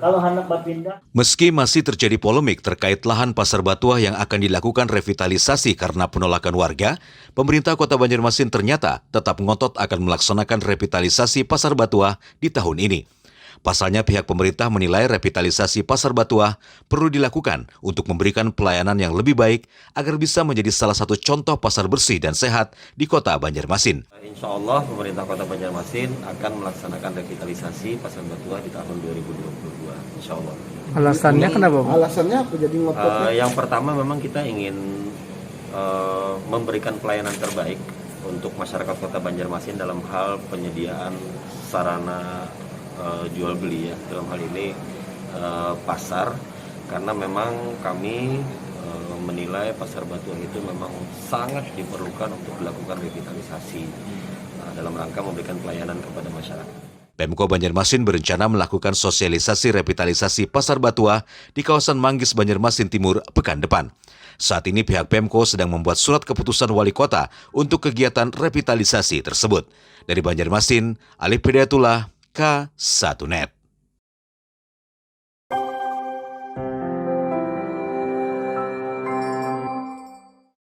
Kalau hendak berpindah. Meski masih terjadi polemik terkait lahan Pasar Batuah yang akan dilakukan revitalisasi karena penolakan warga, pemerintah Kota Banjarmasin ternyata tetap ngotot akan melaksanakan revitalisasi Pasar Batuah di tahun ini. Pasalnya pihak pemerintah menilai revitalisasi Pasar Batuah perlu dilakukan untuk memberikan pelayanan yang lebih baik agar bisa menjadi salah satu contoh pasar bersih dan sehat di Kota Banjarmasin. Insya Allah pemerintah Kota Banjarmasin akan melaksanakan revitalisasi Pasar Batuah di tahun 2022, insya Allah. Alasannya kenapa, Pak? Alasannya apa jadi ngototnya? Yang pertama memang kita ingin memberikan pelayanan terbaik untuk masyarakat Kota Banjarmasin dalam hal penyediaan sarana jual beli ya, dalam hal ini pasar, karena memang kami menilai Pasar Batuah itu memang sangat diperlukan untuk dilakukan revitalisasi dalam rangka memberikan pelayanan kepada masyarakat. Pemko Banjarmasin berencana melakukan sosialisasi revitalisasi Pasar Batuah di kawasan Manggis, Banjarmasin Timur pekan depan. Saat ini pihak Pemko sedang membuat surat keputusan wali kota untuk kegiatan revitalisasi tersebut. Dari Banjarmasin, Alif Hidayatullah, K1 Net.